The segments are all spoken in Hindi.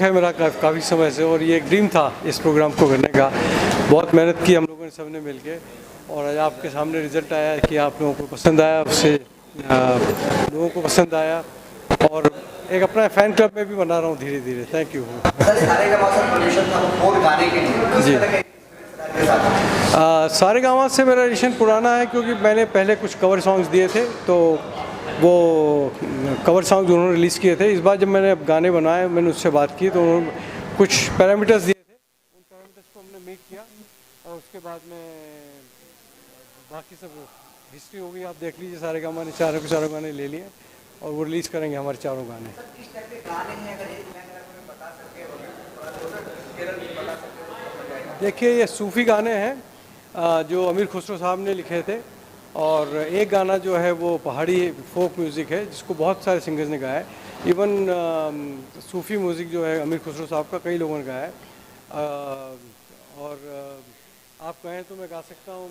है मेरा काफ़ी समय से, और ये एक ड्रीम था इस प्रोग्राम को करने का। बहुत मेहनत की हम लोगों ने सबने मिलके, और आज आपके सामने रिजल्ट आया कि आप लोगों को पसंद आया, उससे लोगों को पसंद आया, और एक अपना फ़ैन क्लब में भी बना रहा हूँ धीरे धीरे। Thank you. जी, सारेगामा से मेरा रिलेशन पुराना है, क्योंकि मैंने पहले कुछ कवर सॉन्ग्स दिए थे, तो वो कवर सॉन्ग जो उन्होंने रिलीज़ किए थे, इस बार जब मैंने गाने बनाए मैंने उससे बात की, तो उन्होंने कुछ पैरामीटर्स दिए थे, उन पैरामीटर्स को हमने मीट किया, और उसके बाद में बाकी सब हिस्ट्री हो गई। आप देख लीजिए, सारेगामा ने चारों गाने ले लिए, और वो रिलीज़ करेंगे हमारे चारों गाने। देखिए, ये सूफ़ी गाने हैं जो अमीर खुसरो साहब ने लिखे थे, और एक गाना जो है वो पहाड़ी फोक म्यूज़िक है, जिसको बहुत सारे सिंगर्स ने गाया है। इवन सूफ़ी म्यूज़िक जो है अमीर खुसरो साहब का कई लोगों ने गाया है, और आप कहें तो मैं गा सकता हूँ।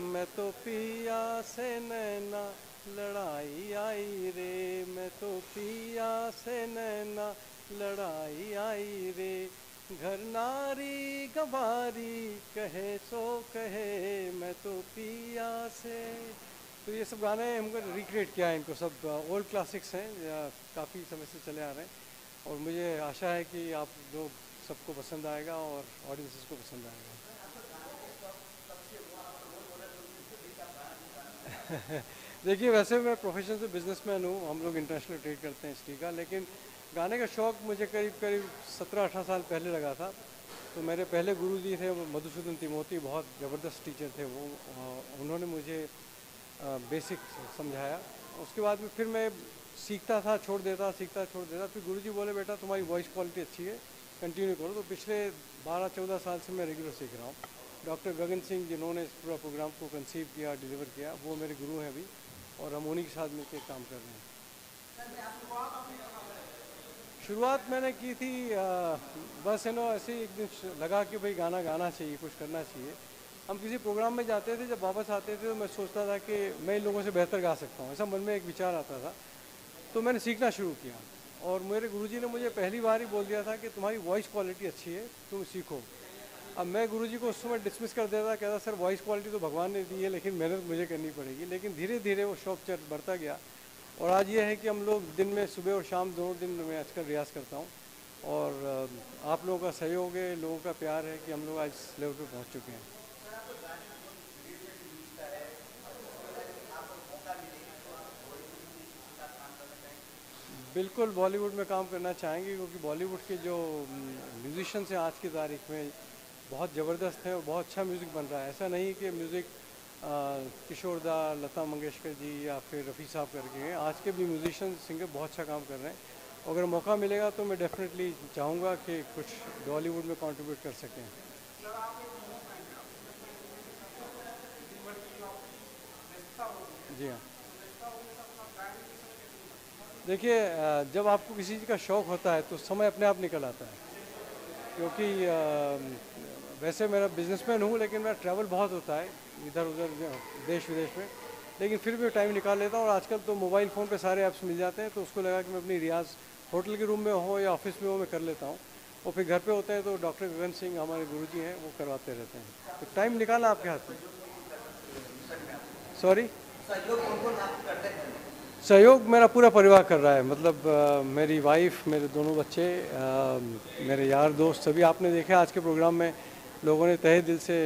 मैं तो पिया से नैना लड़ाई आई रे, मैं तो पिया से नैना लड़ाई आई रे, घर नारी गंवारी कहे सो कहे, मैं तो पिया से। तो ये सब गाने हमको रिक्रिएट किया है, इनको सब ओल्ड क्लासिक्स हैं, काफ़ी समय से चले आ रहे हैं, और मुझे आशा है कि आप लोग सबको पसंद आएगा और ऑडियंसेस को पसंद आएगा। देखिए, वैसे मैं प्रोफेशन से बिजनेसमैन हूँ, हम लोग इंटरनेशनल ट्रेड करते हैं स्टील का, लेकिन गाने का शौक़ मुझे करीब करीब 17-18 साल पहले लगा था। तो मेरे पहले गुरुजी थे मधुसूदन तिमोती, बहुत ज़बरदस्त टीचर थे वो, उन्होंने मुझे बेसिक समझाया। उसके बाद में फिर मैं सीखता था, छोड़ देता, सीखता छोड़ देता, फिर गुरुजी बोले बेटा तुम्हारी वॉइस क्वालिटी अच्छी है, कंटिन्यू करो। तो पिछले 12-14 साल से मैं रेगुलर सीख रहा हूँ। डॉक्टर गगन सिंह जिन्होंने इस पूरा प्रोग्राम को कंसीव किया, डिलीवर किया, वो मेरे गुरु हैं अभी, और हम उन्हीं के साथ मिलकर काम कर रहे हैं। शुरुआत मैंने की थी बस ऐसे ही एक दिन लगा कि भाई गाना गाना चाहिए, कुछ करना चाहिए। हम किसी प्रोग्राम में जाते थे, जब वापस आते थे तो मैं सोचता था कि मैं इन लोगों से बेहतर गा सकता हूँ, ऐसा मन में एक विचार आता था। तो मैंने सीखना शुरू किया, और मेरे गुरुजी ने मुझे पहली बार ही बोल दिया था कि तुम्हारी वॉइस क्वालिटी अच्छी है, तुम सीखो। अब मैं गुरुजी को उस समय डिसमिस कर देता, कहता सर वॉइस क्वालिटी तो भगवान ने दी है, लेकिन मेहनत मुझे करनी पड़ेगी। लेकिन धीरे धीरे वो शौक बढ़ता गया, और आज ये है कि हम लोग दिन में सुबह और शाम दोनों दिन में आजकल रियाज़ करता हूँ, और आप लोगों का सहयोग है, लोगों का प्यार है कि हम लोग आज इस लेवल पर पहुँच चुके हैं। बिल्कुल बॉलीवुड में काम करना चाहेंगे, क्योंकि बॉलीवुड के जो म्यूजिशियंस हैं आज की तारीख में बहुत ज़बरदस्त हैं, और बहुत अच्छा म्यूज़िक बन रहा है। ऐसा नहीं कि म्यूज़िक किशोर दा, लता मंगेशकर जी या फिर रफ़ी साहब करके हैं, आज के भी म्यूजिशियन सिंगर बहुत अच्छा काम कर रहे हैं। अगर मौका मिलेगा तो मैं डेफिनेटली चाहूँगा कि कुछ बॉलीवुड में कंट्रीब्यूट कर सकें। जी हाँ, देखिए, जब आपको किसी चीज़ का शौक़ होता है तो समय अपने आप निकल आता है, क्योंकि वैसे मेरा बिजनेसमैन हूँ, लेकिन मेरा ट्रैवल बहुत होता है इधर उधर देश विदेश में, लेकिन फिर भी टाइम निकाल लेता हूँ। और आजकल तो मोबाइल फ़ोन पे सारे ऐप्स मिल जाते हैं, तो उसको लगा कि मैं अपनी रियाज़ होटल के रूम में हो या ऑफिस में हो, मैं कर लेता हूँ। और फिर घर पे होते हैं तो डॉक्टर गगन सिंह हमारे गुरुजी हैं, वो करवाते रहते हैं। तो टाइम निकालना आपके हाथ में। सॉरी, सहयोग मेरा पूरा परिवार कर रहा है, मतलब मेरी वाइफ, मेरे दोनों बच्चे, मेरे यार दोस्त सभी। आपने देखा आज के प्रोग्राम में लोगों ने तहे दिल से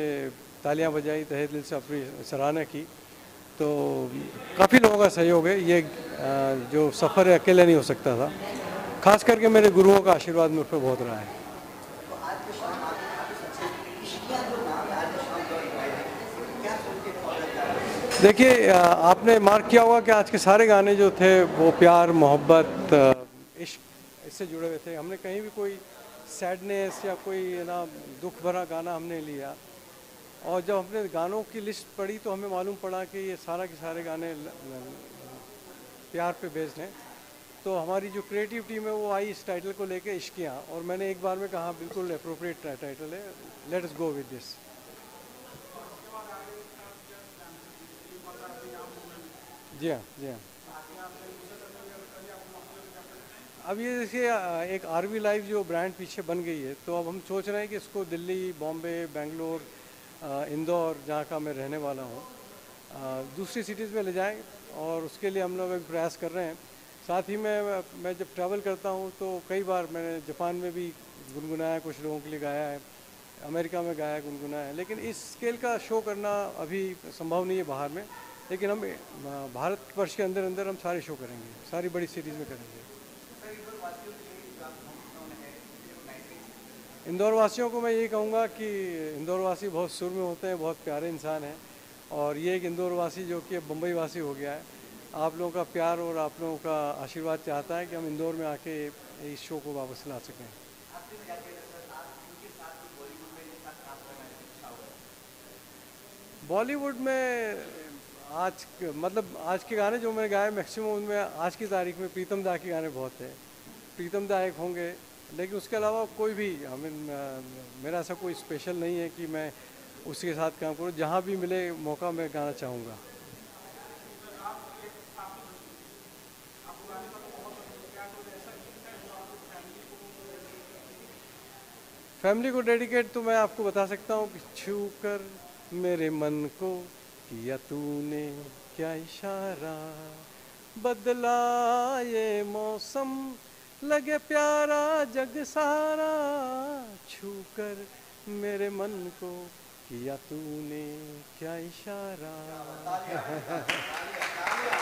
तालियां बजाई, तहे दिल से अपनी सराहना की। तो काफ़ी लोगों का सहयोग है। ये जो सफ़र है अकेले नहीं हो सकता था, खास करके मेरे गुरुओं का आशीर्वाद मुझ पर बहुत रहा है। देखिए, आपने मार्क किया होगा कि आज के सारे गाने जो थे वो प्यार, मोहब्बत, इश्क, इससे जुड़े हुए थे। हमने कहीं भी कोई सैडनेस या कोई ना दुख भरा गाना हमने लिया, और जब हमने गानों की लिस्ट पढ़ी तो हमें मालूम पड़ा कि ये सारा के सारे गाने प्यार पे बेस्ड हैं। तो हमारी जो क्रिएटिव टीम है वो आई इस टाइटल को लेके, इश्कियाँ, और मैंने एक बार में कहा बिल्कुल अप्रोप्रिएट टाइटल है, let us go with this. जी हाँ, जी हाँ। अब ये देखिए एक आरवी लाइव जो ब्रांड पीछे बन गई है, तो अब हम सोच रहे हैं कि इसको दिल्ली, बॉम्बे, बेंगलोर, इंदौर, जहाँ का मैं रहने वाला हूँ, दूसरी सिटीज़ में ले जाएं, और उसके लिए हम लोग अभी प्रयास कर रहे हैं। साथ ही में मैं जब ट्रैवल करता हूँ तो कई बार मैंने जापान में भी गुनगुनाया, कुछ लोगों के लिए गाया है, अमेरिका में गाया, गुनगुनाया है, लेकिन इस स्केल का शो करना अभी संभव नहीं है बाहर में। लेकिन हम भारतवर्ष के अंदर अंदर हम सारे शो करेंगे, सारी बड़ी सिटीज़ में करेंगे। इंदौर वासियों को मैं यही कहूँगा कि इंदौर वासी बहुत सुर में होते हैं, बहुत प्यारे इंसान हैं, और ये एक इंदौर वासी जो कि बम्बई वासी हो गया है, आप लोगों का प्यार और आप लोगों का आशीर्वाद चाहता है कि हम इंदौर में आके इस शो को वापस ला सकें। बॉलीवुड में मतलब आज के गाने जो मैंने गाए मैक्सिमम उनमें आज की तारीख में प्रीतम दा के गाने बहुत हैं। प्रीतम दा एक होंगे, लेकिन उसके अलावा कोई भी मेरा ऐसा कोई स्पेशल नहीं है कि मैं उसके साथ काम करूँ। जहाँ भी मिले मौका मैं गाना चाहूँगा। फैमिली को डेडिकेट तो मैं आपको बता सकता हूँ कि छू कर मेरे मन को किया तूने क्या इशारा, बदला ये मौसम लगे प्यारा जग सारा, छू कर मेरे मन को किया तूने क्या इशारा।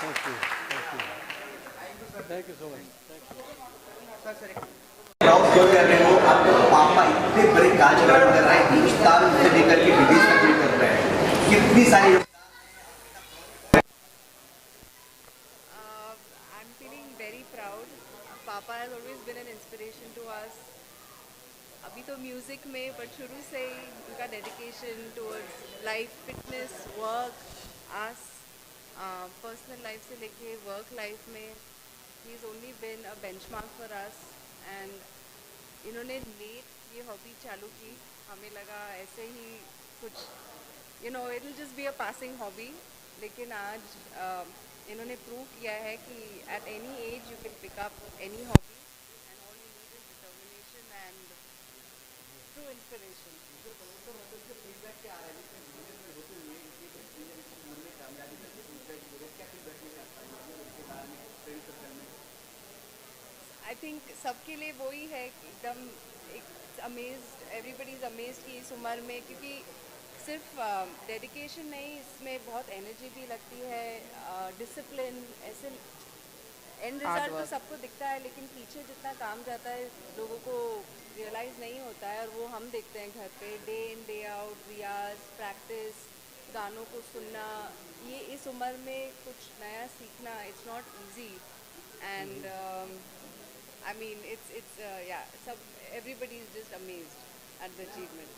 Thank you, thank you so much. Proud feel कर रहे हो, आपको पापा इतने बड़े कार्यक्रम कर रहे हैं, हिंदुस्तान से लेकर के विदेश तक भी कर रहे हैं, कितनी सारी I'm feeling very proud. Papa has always been an inspiration to us. अभी तो म्यूज़िक में, बट शुरू से ही उनका dedication towards life, fitness, work, as personal life से लेके वर्क लाइफ में, he is only been a benchmark for us. And इन्होंने लेट ये हॉबी चालू की, हमें लगा ऐसे ही कुछ it will just be a passing hobby, लेकिन आज इन्होंने प्रूव किया है कि at any age you can pick up any hobby, and all you need is determination and true inspiration. I think सबके लिए वही है कि एकदम एक अमेज्ड, एवरीबडी इज़ अमेज्ड कि इस उम्र में, क्योंकि सिर्फ डेडिकेशन नहीं, इसमें बहुत एनर्जी भी लगती है, डिसिप्लिन, ऐसे एंड रिजल्ट तो सबको दिखता है, लेकिन पीछे जितना काम जाता है लोगों को रियलाइज़ नहीं होता है, और वो हम देखते हैं घर पे डे इन डे आउट, रियाज, प्रैक्टिस, गानों को सुनना। ये इस उम्र में कुछ नया सीखना, it's not easy, and I mean, it's yeah. Everybody is just amazed at the achievement.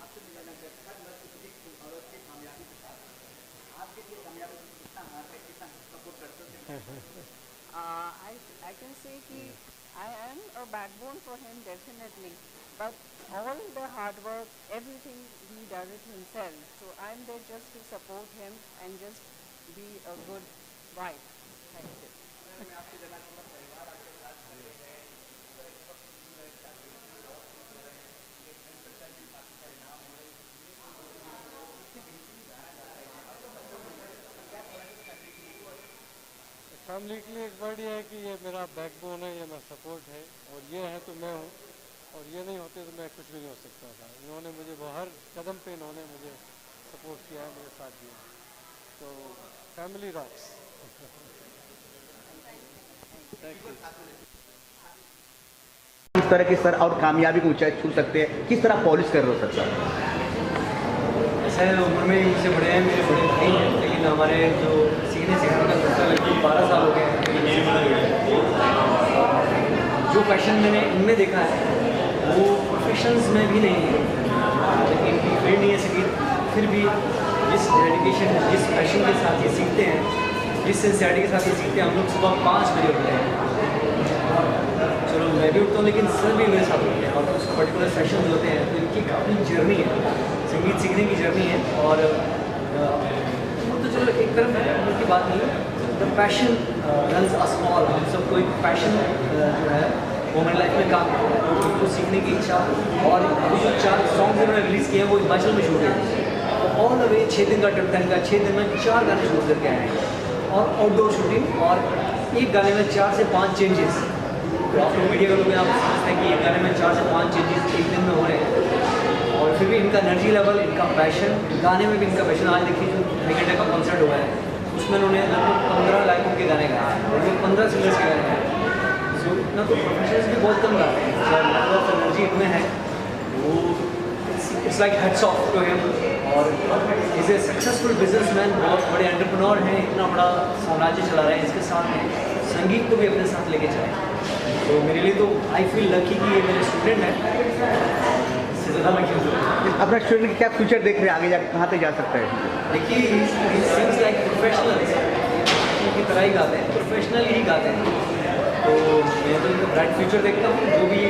I can say I am a backbone for him, definitely. But all the hard work, everything, he does it himself. So I'm there just to support him and just be a good wife. Thank you. Family के लिए एक वर्ड ये है कि ये मेरा बैकबोन है, ये मेरा सपोर्ट है, और ये है तो मैं हूँ, और ये नहीं होते तो मैं कुछ भी नहीं हो सकता था। इन्होंने मुझे हर कदम पे इन्होंने मुझे सपोर्ट किया है, मेरे साथ दिया, तो फैमिली रॉक्स। Thank you. किस तरह की सर और कामयाबी को ऊंचाई छू सकते हैं, किस तरह पॉलिश कर रहे हो सर? ऐसा है, उम्र में मुझसे बड़े हैं, मेरे बड़े भाई हैं, लेकिन हमारे जो सीखने सिखाने का सिलसिला लगभग 12 साल हो गए हैं। जो पैशन मैंने इनमें देखा है वो प्रोफेशंस में भी नहीं है, लेकिन इनकी फील्ड नहीं है संगीत, फिर भी जिस डेडिकेशन, जिस पैशन के साथ ये सीखते हैं, जिस सिंसियरिटी के साथ ये सीखते हैं, हम लोग सुबह 5 बजे उठते हैं। चलो मैं भी उठता हूँ, लेकिन सर भी मेरे साथ उठते हैं, और कुछ पर्टिकुलर सेशन होते हैं, तो इनकी काफ़ी जर्नी है, संगीत सीखने की जर्नी है। और तो चलो एक तरफ है, उनकी बात नहीं, the passion runs us all, हम सबको एक पैशन जो है वो हमारी लाइफ में काम किया है, उनको सीखने की इच्छा। और वो जो 4 सॉन्ग उन्होंने रिलीज़ किए हैं वो हिमाचल में शूट है, तो ऑल द वे 6 दिन का ट्रिप था इनका, 6 दिन में 4 गाने शूट करके आए हैं और आउटडोर शूटिंग, और एक गाने में 4 से 5 चेंजेस। तो आप लोग मीडिया लोग में आप समझते हैं कि एक गाने में 4 से 5 चेंजेस एक दिन में हो रहे हैं, और फिर भी इनका एनर्जी लेवल, इनका पैशन, गाने में भी इनका पैशन। आज देखिए जो निकटे का कॉन्सर्ट हुआ है उसमें उन्होंने लगभग 15 लाखों के गाने गाए हैं और वो 15 सिंगर्स के गाने हैं। सो इतना तो प्रोफेशनल्स भी बहुत कम गाते हैं, जो लेवल ऑफ एनर्जी इनमें है वो it's like heads off to him. और इज़ ए सक्सेसफुल बिजनेसमैन, बहुत बड़े एंटरप्रेन्योर हैं, इतना बड़ा साम्राज्य चला रहे हैं, इसके साथ में संगीत को भी अपने साथ लेके चलें। तो मेरे लिए तो आई फील लकी कि ये मेरे स्टूडेंट हैं, इससे ज़्यादा मैं क्यों। अपना स्टूडेंट का क्या फ्यूचर देख रहे हैं, आगे जाकर कहाँ तक जा सकता है? देखिए सिंग्स लाइक प्रोफेशनल की तरह ही गाते हैं, प्रोफेशनल ही गाते हैं, तो मैं तो इनका ब्राइट फ्यूचर देखता हूँ। जो भी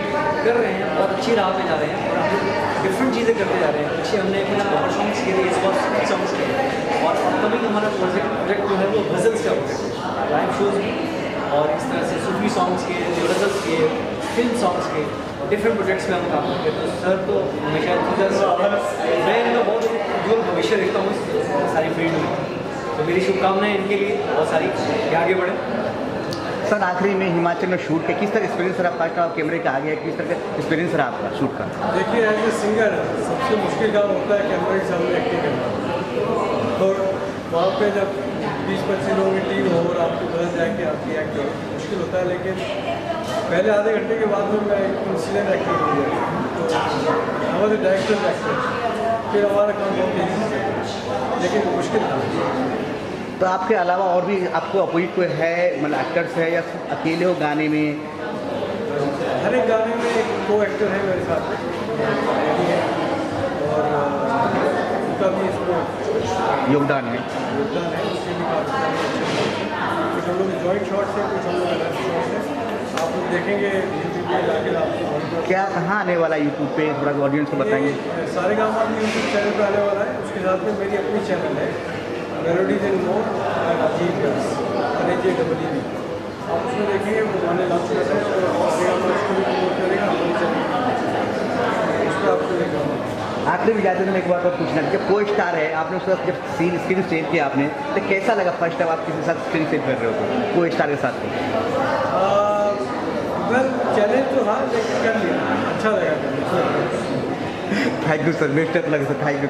कर रहे हैं बहुत अच्छी राह पे जा रहे हैं और हम लोग डिफरेंट चीज़ें करते जा रहे हैं। पीछे हमने कुछ कवर सॉन्ग्स किए थे, इस बार स्पीड सॉन्ग्स किए, और अपकमिंग हमारा प्रोजेक्ट जो है वो गज़ल्स का प्रोजेक्ट है, लाइव शोज़ भी, और इस तरह से सूफी सॉन्ग्स के, गज़ल्स के, फिल्म सॉन्ग्स के डिफरेंट प्रोजेक्ट्स में हम काम करते हैं। तो सर तो हमेशा मैं इनका बहुत उज्जवल भविष्य देखता हूँ इस सारी फील्ड में, तो मेरी शुभकामनाएं इनके लिए बहुत सारी कि आगे बढ़े। सर आखिरी में हिमाचल में शूट के किस तरह एक्सपीरियंस रहा? फर्स्ट आप कैमरे के आगे किस तरह का एक्सपीरियंस रहा आपका शूट का? देखिए एज ए सिंगर सबसे मुश्किल काम होता है कैमरे के सामने एक्टिंग करना, और वहाँ पे जब 20-25 लोगों की टीम हो और आपको बदल जाए कि आपकी एक्ट हो, मुश्किल होता है। लेकिन पहले आधे घंटे के बाद में मैं एक इंसिडेंट एक्टिंग हो गया, तो हमारे डायरेक्टर एक्टर, फिर हमारा काम बहुत ईजी है, लेकिन मुश्किल था। तो आपके अलावा और भी आपको अपोजिट कोई है, मतलब एक्टर्स है या सिर्फ अकेले हो गाने में? हर एक गाने में एक को एक्टर है मेरे साथ में, और उनका भी इसमें योगदान है। योगदान है, उसके भी कुछ हम लोग जॉइंट शॉट्स हैं, कुछ हम लोग अलग शॉट्स हैं। आप लोग देखेंगे यूट्यूब पे जाकर आपको क्या कहाँ आने वाला यूट्यूब पे, थोड़ा ऑडियंस को बताएंगे? सारे गाँव भी यूट्यूब चैनल पर आने वाला है, उसके साथ में मेरी अपनी चैनल है मेलोडीज इन मोर अजीब व्यास NAJEE। आप उसमें देखेंगे वो गाने लॉन्च कर रहे हैं और उसको भी प्रमोट करेगा हमारी चैनल, उस पर आपको देखा। आखिरी में जाते मैं एक बार और पूछना कि को स्टार है, आपने उसके साथ जब स्क्रीन शेयर किया आपने, तो कैसा लगा फर्स्ट टाइम आप किसी के साथ स्क्रीन शेयर कर रहे हो तो को स्टार के साथ? वेल चैलेंज तो हाँ, लेकिन कर लिया, अच्छा लगा। Thank you sir, best of luck sir, thank you.